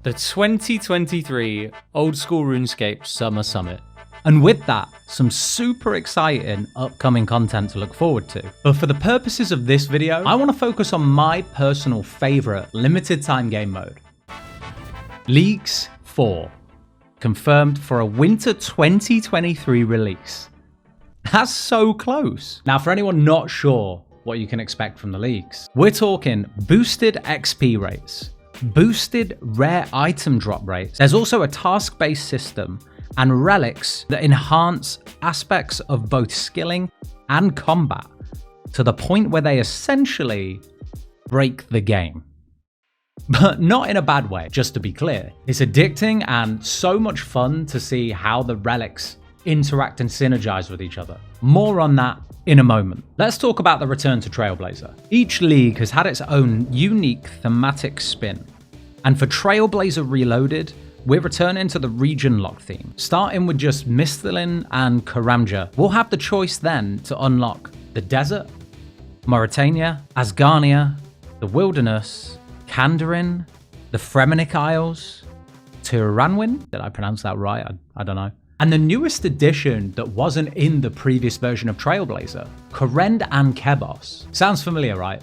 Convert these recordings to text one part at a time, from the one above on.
the 2023 Oldschool Runescape Summer Summit. And with that, some super exciting upcoming content to look forward to. But for the purposes of this video, I want to focus on my personal favorite limited time game mode. Leagues 4, confirmed for a winter 2023 release. That's so close. Now, for anyone not sure what you can expect from the leagues, we're talking boosted XP rates, boosted rare item drop rates. There's also a task-based system and relics that enhance aspects of both skilling and combat to the point where they essentially break the game. But not in a bad way, just to be clear. It's addicting and so much fun to see how the relics interact and synergize with each other. More on that in a moment. Let's talk about the return to Trailblazer. Each league has had its own unique thematic spin. And for Trailblazer Reloaded, we're returning to the region lock theme. Starting with just Mistlin and Karamja, we'll have the choice then to unlock the desert, Mauritania, Asgarnia, the wilderness, Kandarin, the Fremennik Isles, Tiranwin. Did I pronounce that right? I don't know. And the newest addition that wasn't in the previous version of Trailblazer, Korend and Kebos. Sounds familiar, right?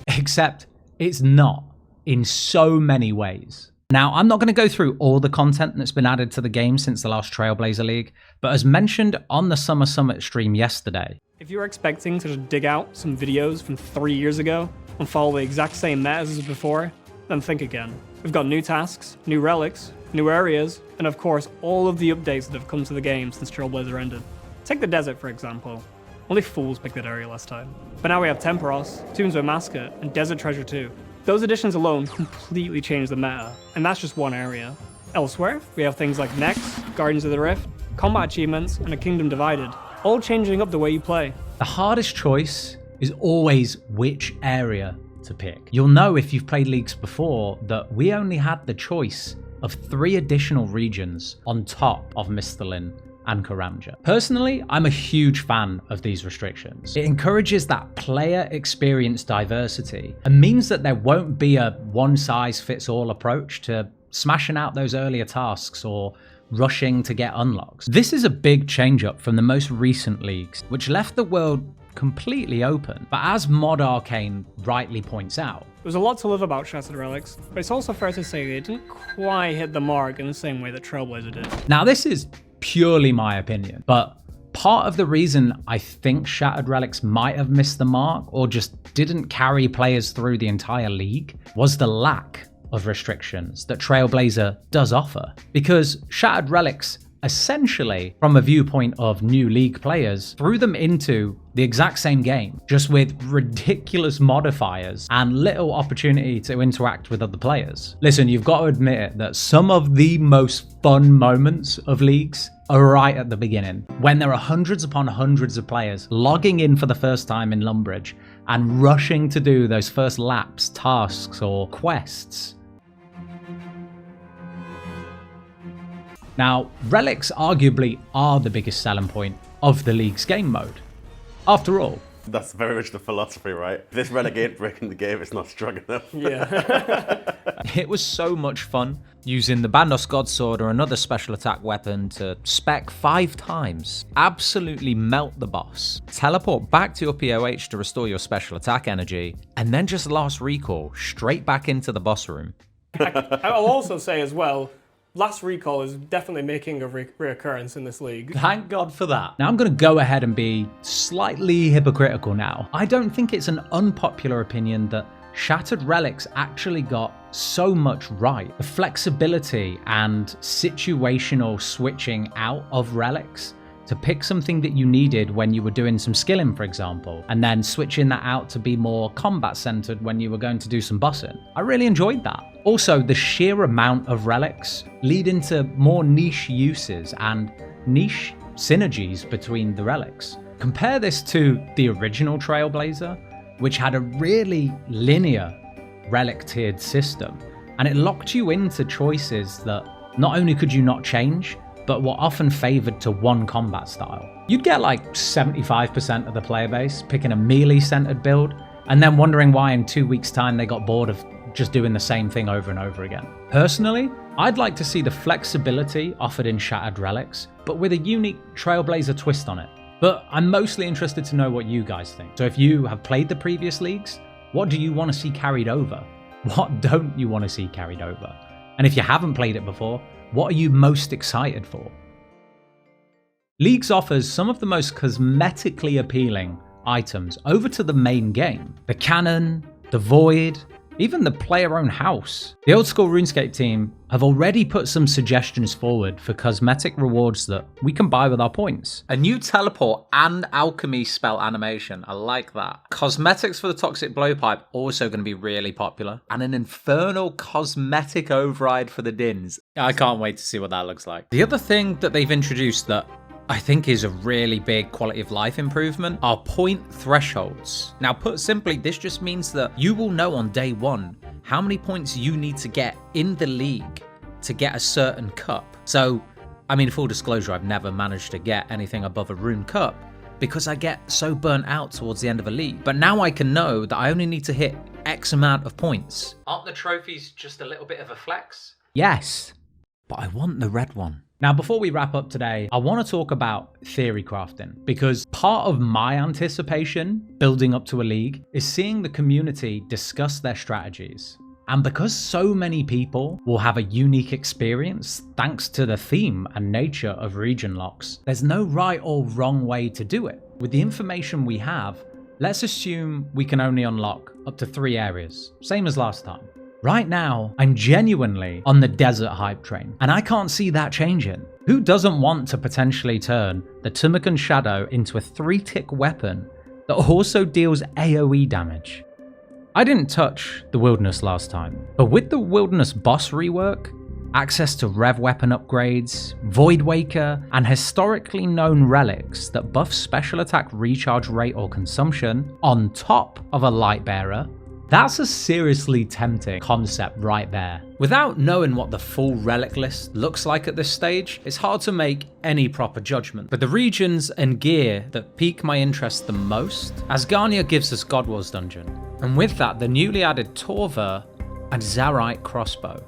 Except it's not in so many ways. Now, I'm not going to go through all the content that's been added to the game since the last Trailblazer League, but as mentioned on the Summer Summit stream yesterday, if you're expecting to just dig out some videos from 3 years ago and follow the exact same metas as before, then think again. We've got new tasks, new relics, new areas, and of course all of the updates that have come to the game since Trailblazer ended. Take the desert for example. Only fools picked that area last time. But now we have Temporos, Tombs of Mascot, and Desert Treasure 2. Those additions alone completely changed the meta, and that's just one area. Elsewhere, we have things like Nex, Guardians of the Rift, combat achievements, and a Kingdom Divided, all changing up the way you play. The hardest choice is always which area to pick. You'll know if you've played leagues before that we only had the choice of 3 additional regions on top of Mistlin and Karamja. Personally, I'm a huge fan of these restrictions. It encourages that player experience diversity and means that there won't be a one-size-fits-all approach to smashing out those earlier tasks or rushing to get unlocks. This is a big change up from the most recent leagues, which left the world completely open. But as Mod Arcane rightly points out, there's a lot to love about Shattered Relics, but it's also fair to say they didn't quite hit the mark in the same way that Trailblazer did. Now this is purely my opinion, but part of the reason I think Shattered Relics might have missed the mark or just didn't carry players through the entire league was the lack of restrictions that Trailblazer does offer. Because Shattered Relics essentially, from a viewpoint of new league players, threw them into the exact same game, just with ridiculous modifiers and little opportunity to interact with other players. Listen, you've got to admit it that some of the most fun moments of leagues are right at the beginning, when there are hundreds upon hundreds of players logging in for the first time in Lumbridge and rushing to do those first laps, tasks, or quests. Now, relics arguably are the biggest selling point of the league's game mode. After all, that's very much the philosophy, right? If this relic ain't breaking the game, it's not strong enough. Yeah. It was so much fun using the Bandos Godsword or another special attack weapon to spec 5 times, absolutely melt the boss, teleport back to your POH to restore your special attack energy, and then just last recall straight back into the boss room. I'll also say as well, last recall is definitely making a reoccurrence in this league. Thank God for that. Now I'm going to go ahead and be slightly hypocritical now. I don't think it's an unpopular opinion that Shattered Relics actually got so much right. The flexibility and situational switching out of relics to pick something that you needed when you were doing some skilling, for example, and then switching that out to be more combat centered when you were going to do some bossing. I really enjoyed that. Also, the sheer amount of relics leading to more niche uses and niche synergies between the relics. Compare this to the original Trailblazer, which had a really linear relic tiered system, and it locked you into choices that not only could you not change, but were often favored to one combat style. You'd get like 75% of the player base picking a melee-centered build, and then wondering why in 2 weeks' time they got bored of just doing the same thing over and over again. Personally, I'd like to see the flexibility offered in Shattered Relics, but with a unique Trailblazer twist on it. But I'm mostly interested to know what you guys think. So if you have played the previous leagues, what do you want to see carried over? What don't you want to see carried over? And if you haven't played it before, what are you most excited for? Leagues offers some of the most cosmetically appealing items over to the main game. The cannon, the void, even the player-owned house. The Oldschool Runescape team have already put some suggestions forward for cosmetic rewards that we can buy with our points. A new teleport and alchemy spell animation, I like that. Cosmetics for the toxic blowpipe, also going to be really popular. And an infernal cosmetic override for the dins. I can't wait to see what that looks like. The other thing that they've introduced that I think is a really big quality of life improvement are point thresholds. Now, put simply, this just means that you will know on day one how many points you need to get in the league to get a certain cup. So, I mean, full disclosure, I've never managed to get anything above a rune cup because I get so burnt out towards the end of a league. But now I can know that I only need to hit X amount of points. Aren't the trophies just a little bit of a flex? Yes, but I want the red one. Now, before we wrap up today, I want to talk about theory crafting, because part of my anticipation building up to a league is seeing the community discuss their strategies. And because so many people will have a unique experience thanks to the theme and nature of region locks, there's no right or wrong way to do it. With the information we have, let's assume we can only unlock up to 3 areas, same as last time. Right now, I'm genuinely on the desert hype train, and I can't see that changing. Who doesn't want to potentially turn the Tumakan Shadow into a 3-tick weapon that also deals AoE damage? I didn't touch the Wilderness last time, but with the Wilderness boss rework, access to rev weapon upgrades, Void Waker, and historically known relics that buff special attack recharge rate or consumption on top of a light bearer, that's a seriously tempting concept right there. Without knowing what the full relic list looks like at this stage, it's hard to make any proper judgment. But the regions and gear that pique my interest the most, Asgarnia gives us God Wars Dungeon, and with that the newly added Torva and Zarite crossbow.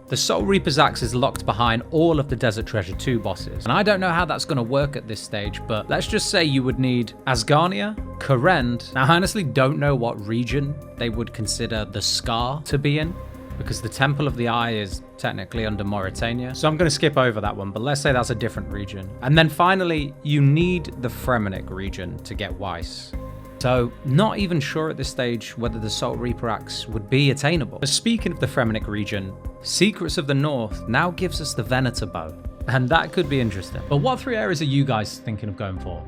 The Soul Reaper's axe is locked behind all of the Desert Treasure 2 bosses, and I don't know how that's going to work at this stage, but let's just say you would need Asgarnia, Korend. Now, I honestly don't know what region they would consider the Scar to be in, because the Temple of the Eye is technically under Mauritania, so I'm going to skip over that one, but let's say that's a different region. And then finally, you need the Fremennik region to get Weiss. So, not even sure at this stage whether the Soul Reaper axe would be attainable. But speaking of the Fremennik region, Secrets of the North now gives us the Venator bow, and that could be interesting. But what 3 areas are you guys thinking of going for?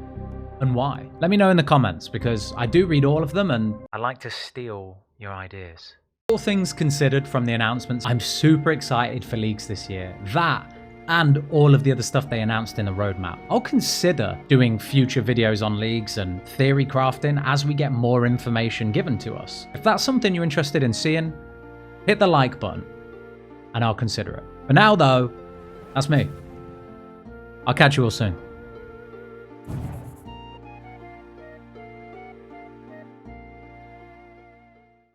And why? Let me know in the comments, because I do read all of them and I like to steal your ideas. All things considered from the announcements, I'm super excited for leagues this year. That and all of the other stuff they announced in the roadmap. I'll consider doing future videos on leagues and theory crafting as we get more information given to us. If that's something you're interested in seeing, hit the like button and I'll consider it. For now though, that's me. I'll catch you all soon.